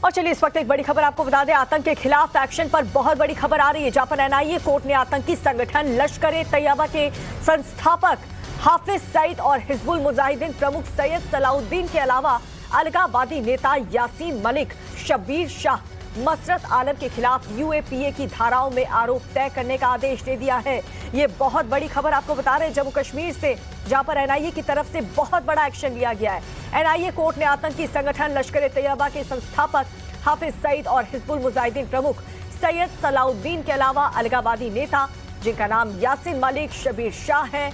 और चलिए इस वक्त एक बड़ी खबर आपको बता दें, आतंक के खिलाफ एक्शन पर बहुत बड़ी खबर आ रही है, जहां पर एनआईए कोर्ट ने आतंकी संगठन लश्कर-ए-तैयबा के संस्थापक हाफिज सईद और हिजबुल मुजाहिदीन प्रमुख सैयद सलाउद्दीन के अलावा अलगावादी नेता यासीन मलिक, शब्बीर शाह, मसरत आलम के खिलाफ यूएपीए की धाराओं में आरोप तय करने का आदेश दे दिया है। ये बहुत बड़ी खबर आपको बता रहे हैं जम्मू कश्मीर से, जहां पर एनआईए की तरफ से बहुत बड़ा एक्शन लिया गया है। एनआईए कोर्ट ने आतंकी संगठन लश्कर-ए-तैयबा के संस्थापक हाफिज सईद और हिजबुल मुजाहिदीन प्रमुख सैयद सलाउद्दीन के अलावा अलगावादी नेता जिनका नाम यासीन मलिक, शब्बीर शाह है,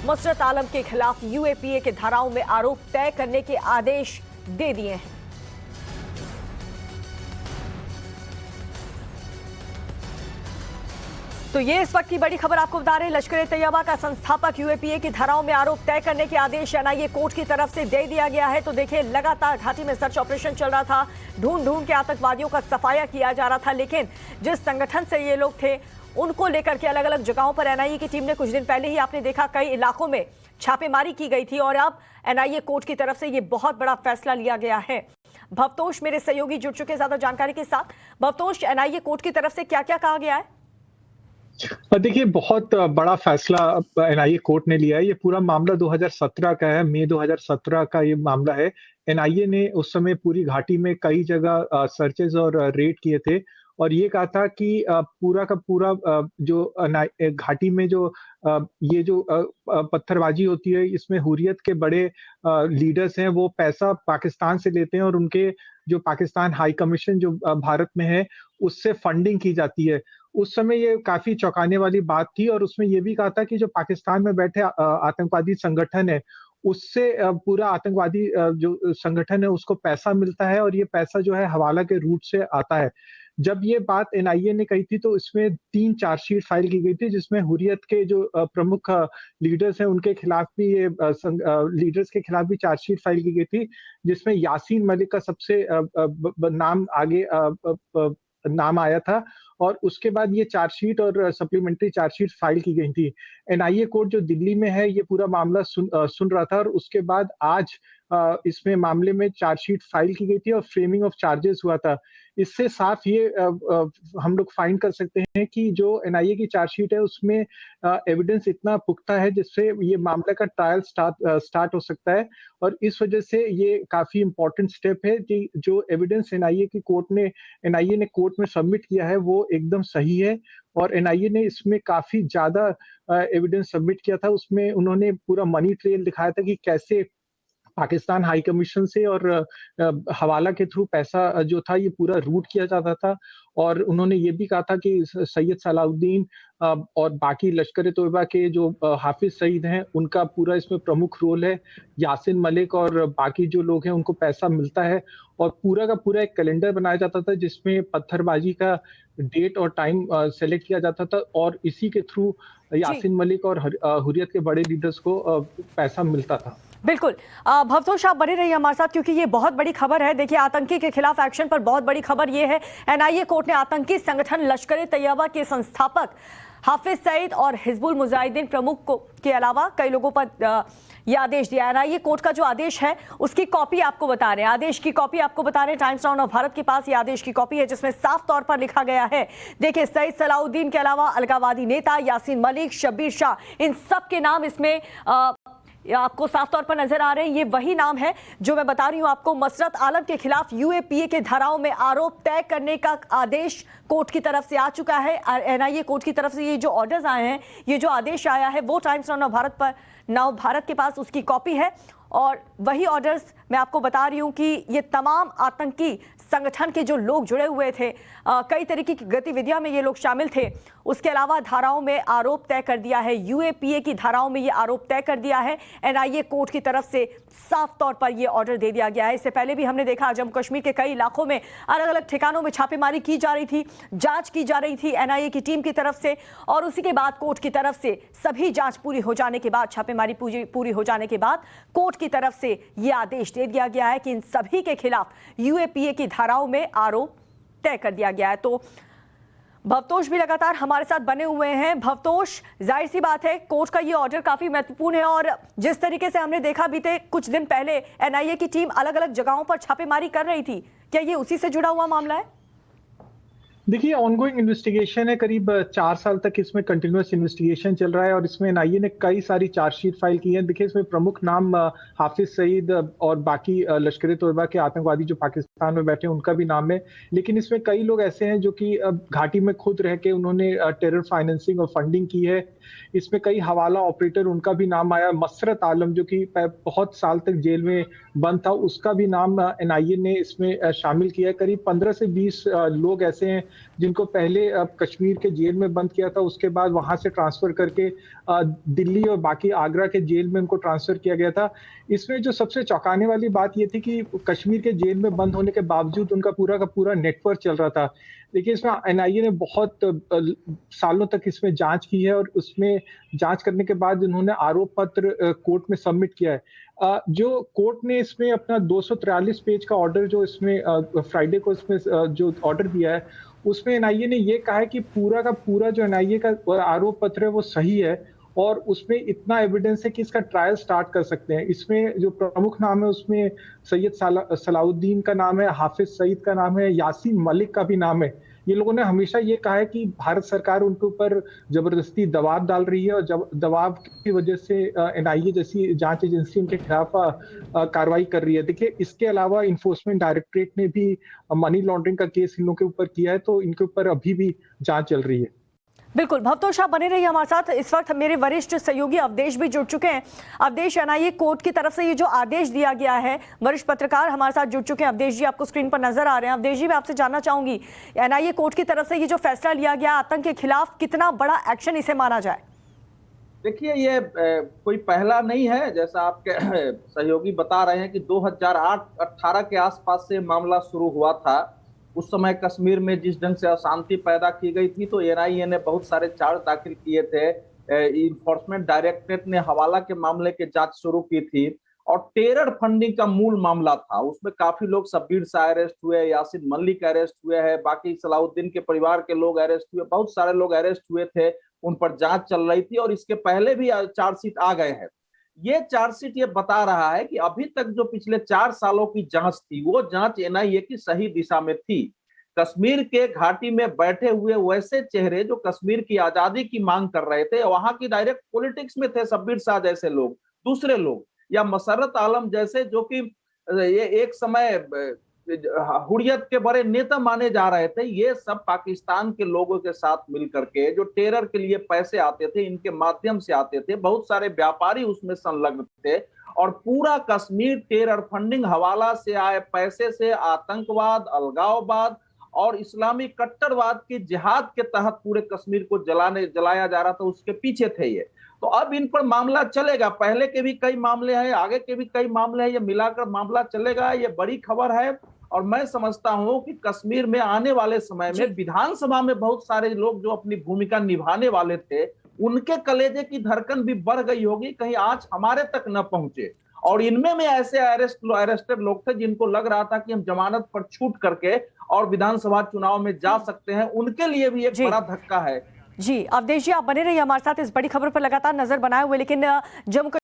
मसरत आलम के खिलाफ यूएपीए के धाराओं में आरोप तय करने के आदेश दे दिए हैं। तो ये इस वक्त की बड़ी खबर आपको बता रहे हैं, लश्कर-ए-तैयबा का संस्थापक यूएपीए की धाराओं में आरोप तय करने के आदेश एनआईए कोर्ट की तरफ से दे दिया गया है। तो देखिए, लगातार घाटी में सर्च ऑपरेशन चल रहा था, ढूंढ ढूंढ के आतंकवादियों का सफाया किया जा रहा था, लेकिन जिस संगठन से ये लोग थे उनको लेकर के अलग अलग जगहों पर एनआईए की टीम ने कुछ दिन पहले ही आपने देखा कई इलाकों में छापेमारी की गई थी और अब एनआईए कोर्ट की तरफ से ये बहुत बड़ा फैसला लिया गया है। भवतोष मेरे सहयोगी जुड़ चुके ज्यादा जानकारी के साथ। भवतोष, एनआईए कोर्ट की तरफ से क्या क्या कहा गया है? देखिए, बहुत बड़ा फैसला एनआईए कोर्ट ने लिया है। ये पूरा मामला 2017 का है, मई 2017 का ये मामला है। एनआईए ने उस समय पूरी घाटी में कई जगह सर्चेज और रेड किए थे और ये कहा था कि पूरा का पूरा जो घाटी में जो ये जो पत्थरबाजी होती है, इसमें हुर्रियत के बड़े लीडर्स हैं, वो पैसा पाकिस्तान से लेते हैं और उनके जो पाकिस्तान हाई कमीशन जो भारत में है, उससे फंडिंग की जाती है। उस समय ये काफ़ी चौंकाने वाली बात थी और उसमें ये भी कहा था कि जो पाकिस्तान में बैठे आतंकवादी संगठन है, उससे पूरा आतंकवादी जो संगठन है, उसको पैसा मिलता है और ये पैसा जो है हवाला के रूट से आता है। जब ये बात एनआईए ने कही थी, तो इसमें 3 चार्जशीट फाइल की गई थी, जिसमें हुर्रियत के जो प्रमुख लीडर्स हैं, उनके खिलाफ भी ये लीडर्स के खिलाफ भी चार्जशीट फाइल की गई थी, जिसमें यासीन मलिक का सबसे नाम आगे नाम आया था और उसके बाद ये चार्जशीट और सप्लीमेंट्री चार्जशीट फाइल की गई थी। एनआईए कोर्ट जो दिल्ली में है, ये पूरा मामला सुन रहा था और उसके बाद आज इसमें मामले में चार्जशीट फाइल की गई थी और फ्रेमिंग ऑफ चार्जेस हुआ था। इससे साफ ये हम लोग फाइंड कर सकते हैं कि जो एनआईए की चार्जशीट है, उसमें एविडेंस इतना पुख्ता है जिससे ये मामले का ट्रायल स्टार्ट हो सकता है और इस वजह से ये काफी इंपॉर्टेंट स्टेप है कि जो एविडेंस एनआईए ने कोर्ट में सबमिट किया है, वो एकदम सही है और एनआईए ने इसमें काफी ज्यादा एविडेंस सबमिट किया था। उसमें उन्होंने पूरा मनी ट्रेल दिखाया था कि कैसे पाकिस्तान हाई कमीशन से और हवाला के थ्रू पैसा जो था ये पूरा रूट किया जाता था और उन्होंने ये भी कहा था कि सैयद सलाउद्दीन और बाकी लश्कर-ए-तोयबा के जो हाफिज सईद हैं, उनका पूरा इसमें प्रमुख रोल है। यासीन मलिक और बाकी जो लोग हैं, उनको पैसा मिलता है और पूरा का पूरा एक कैलेंडर बनाया जाता था, जिसमें पत्थरबाजी का डेट और टाइम सेलेक्ट किया जाता था और इसी के थ्रू यासीन मलिक और हुर्रियत के बड़े लीडर्स को पैसा मिलता था। बिल्कुल। भवतोष, आप बने रहिए हमारे साथ क्योंकि ये बहुत बड़ी खबर है। देखिए, आतंकी के खिलाफ एक्शन पर बहुत बड़ी खबर ये है, एनआईए कोर्ट ने आतंकी संगठन लश्कर-ए-तैयबा के संस्थापक हाफिज सईद और हिजबुल मुजाहिदीन प्रमुख के अलावा कई लोगों पर यह आदेश दिया। एनआईए कोर्ट का जो आदेश है, उसकी कॉपी आपको बता रहे हैं, आदेश की कॉपी आपको बता रहे हैं, टाइम्स नाउ ऑफ भारत के पास ये आदेश की कॉपी है, जिसमें साफ तौर पर लिखा गया है। देखिए, सईद सलाउद्दीन के अलावा अलगावादी नेता यासीन मलिक, शब्बीर शाह, इन सब के नाम इसमें आपको साफ तौर पर नजर आ रहे हैं। ये वही नाम है जो मैं बता रही हूं आपको। मसरत आलम के खिलाफ यूएपीए के धाराओं में आरोप तय करने का आदेश कोर्ट की तरफ से आ चुका है। एनआईए कोर्ट की तरफ से ये जो ऑर्डर्स आए हैं, ये जो आदेश आया है, वो टाइम्स नाउ भारत के पास उसकी कॉपी है और वही ऑर्डर्स मैं आपको बता रही हूं कि ये तमाम आतंकी संगठन के जो लोग जुड़े हुए थे, कई तरीके की गतिविधियों में ये लोग शामिल थे। उसके अलावा धाराओं में आरोप तय कर दिया है, यूएपीए की धाराओं में ये आरोप तय कर दिया है। एनआईए कोर्ट की तरफ से साफ तौर पर ये ऑर्डर दे दिया गया है। इससे पहले भी हमने देखा जम्मू कश्मीर के कई इलाकों में अलग अलग ठिकानों में छापेमारी की जा रही थी, जांच की जा रही थी एनआईए की टीम की तरफ से और उसी के बाद कोर्ट की तरफ से सभी जांच पूरी हो जाने के बाद, छापेमारी पूरी हो जाने के बाद कोर्ट की तरफ से ये आदेश दे दिया गया है कि इन सभी के खिलाफ यूएपीए की धाराओं में आरोप तय कर दिया गया है। तो भवतोष भी लगातार हमारे साथ बने हुए हैं। भवतोष, जाहिर सी बात है कोर्ट का ये ऑर्डर काफी महत्वपूर्ण है और जिस तरीके से हमने देखा बीते कुछ दिन पहले एनआईए की टीम अलग अलग जगहों पर छापेमारी कर रही थी, क्या ये उसी से जुड़ा हुआ मामला है? देखिए, ऑनगोइंग इन्वेस्टिगेशन है। करीब 4 साल तक इसमें कंटिन्यूअस इन्वेस्टिगेशन चल रहा है और इसमें एनआईए ने कई सारी चार्जशीट फाइल की है। देखिए, इसमें प्रमुख नाम हाफिज सईद और बाकी लश्कर-ए-तोयबा के आतंकवादी जो पाकिस्तान में बैठे हैं उनका भी नाम है। लेकिन इसमें कई लोग ऐसे हैं जो कि घाटी में खुद रह के उन्होंने टेरर फाइनेंसिंग और फंडिंग की है। इसमें कई हवाला ऑपरेटर, उनका भी नाम आया। मसरत आलम जो कि बहुत साल तक जेल में बंद था, उसका भी नाम एनआईए ने इसमें शामिल किया है। करीब 15 से 20 लोग ऐसे हैं जिनको पहले कश्मीर के जेल में बंद किया था, उसके बाद वहां से ट्रांसफर करके दिल्ली और बाकी आगरा के जेल में उनको ट्रांसफर किया गया था। इसमें जो सबसे चौंकाने वाली बात ये थी कि कश्मीर के जेल में बंद होने के बावजूद उनका पूरा का पूरा नेटवर्क चल रहा था। देखिए, इसमें एनआईए ने बहुत सालों तक इसमें जांच की है और उसमें जांच करने के बाद उन्होंने आरोप पत्र कोर्ट में सबमिट किया है। जो कोर्ट ने इसमें अपना 243 पेज का ऑर्डर जो इसमें फ्राइडे को इसमें जो ऑर्डर दिया है, उसमें एनआईए ने ये कहा है कि पूरा का पूरा जो एनआईए का आरोप पत्र है वो सही है और उसमें इतना एविडेंस है कि इसका ट्रायल स्टार्ट कर सकते हैं। इसमें जो प्रमुख नाम है उसमें सैयद सलाउद्दीन का नाम है, हाफिज सईद का नाम है, यासीन मलिक का भी नाम है। ये लोगों ने हमेशा ये कहा है कि भारत सरकार उनके ऊपर जबरदस्ती दबाव डाल रही है और जब दबाव की वजह से एनआईए जैसी जांच एजेंसी उनके खिलाफ कार्रवाई कर रही है। देखिए, इसके अलावा इन्फोर्समेंट डायरेक्टरेट ने भी मनी लॉन्ड्रिंग का केस इन लोगों के ऊपर किया है, तो इनके ऊपर अभी भी जांच चल रही है। बिल्कुल, भवतोष आप बने रहिए हमारे साथ। इस वक्त मेरे वरिष्ठ सहयोगी अवधेश भी जुड़ चुके हैं। अवधेश, एनआईए कोर्ट की तरफ से ये जो आदेश दिया गया है, वरिष्ठ पत्रकार हमारे साथ जुड़ चुके हैं। अवधेश जी आपको स्क्रीन पर नजर आ रहे हैं। अवधेश जी, मैं आपसे जानना चाहूंगी, एनआईए कोर्ट की तरफ से ये जो फैसला लिया गया आतंक के खिलाफ, कितना बड़ा एक्शन इसे माना जाए? देखिए, ये कोई पहला नहीं है। जैसा आपके सहयोगी बता रहे हैं कि 2008-18 के आसपास से मामला शुरू हुआ था। उस समय कश्मीर में जिस ढंग से अशांति पैदा की गई थी, तो एनआईए ने बहुत सारे चार्ज दाखिल किए थे। इन्फोर्समेंट डायरेक्टरेट ने हवाला के मामले की जांच शुरू की थी और टेरर फंडिंग का मूल मामला था। उसमें काफी लोग, शब्बीर शाह अरेस्ट हुए, यासीन मलिक अरेस्ट हुए हैं, बाकी सलाउद्दीन के परिवार के लोग अरेस्ट हुए, बहुत सारे लोग अरेस्ट हुए थे। उन पर जांच चल रही थी और इसके पहले भी चार्जशीट आ गए हैं। ये चार्जशीट ये बता रहा है कि अभी तक जो पिछले 4 सालों की जांच थी, वो जांच एनआईए की सही दिशा में थी। कश्मीर के घाटी में बैठे हुए वैसे चेहरे जो कश्मीर की आजादी की मांग कर रहे थे, वहां की डायरेक्ट पॉलिटिक्स में थे, शब्बीर शाह जैसे लोग, दूसरे लोग, या मसरत आलम जैसे, जो कि ये एक समय हुर्रियत के बड़े नेता माने जा रहे थे। ये सब पाकिस्तान के लोगों के साथ मिलकर के जो टेरर के लिए पैसे आते थे, इनके माध्यम से आते थे। बहुत सारे व्यापारी उसमें संलग्न थे और पूरा कश्मीर टेरर फंडिंग, हवाला से आए पैसे से आतंकवाद, अलगाववाद और इस्लामी कट्टरवाद की जिहाद के तहत पूरे कश्मीर को जलाया जा रहा था, उसके पीछे थे ये। तो अब इन पर मामला चलेगा। पहले के भी कई मामले हैं, आगे के भी कई मामले हैं, ये मिलाकर मामला चलेगा। ये बड़ी खबर है और मैं समझता हूं कि कश्मीर में आने वाले समय में विधानसभा में बहुत सारे लोग जो अपनी भूमिका निभाने वाले थे, उनके कलेजे की धड़कन भी बढ़ गई होगी, कहीं आज हमारे तक न पहुंचे। और इनमें में ऐसे अरेस्टेड लोग थे जिनको लग रहा था कि हम जमानत पर छूट करके और विधानसभा चुनाव में जा सकते हैं, उनके लिए भी एक बड़ा धक्का है। जी, अवधेश जी आप बने रहिए हमारे साथ। इस बड़ी खबर पर लगातार नजर बनाए हुए, लेकिन जम्मू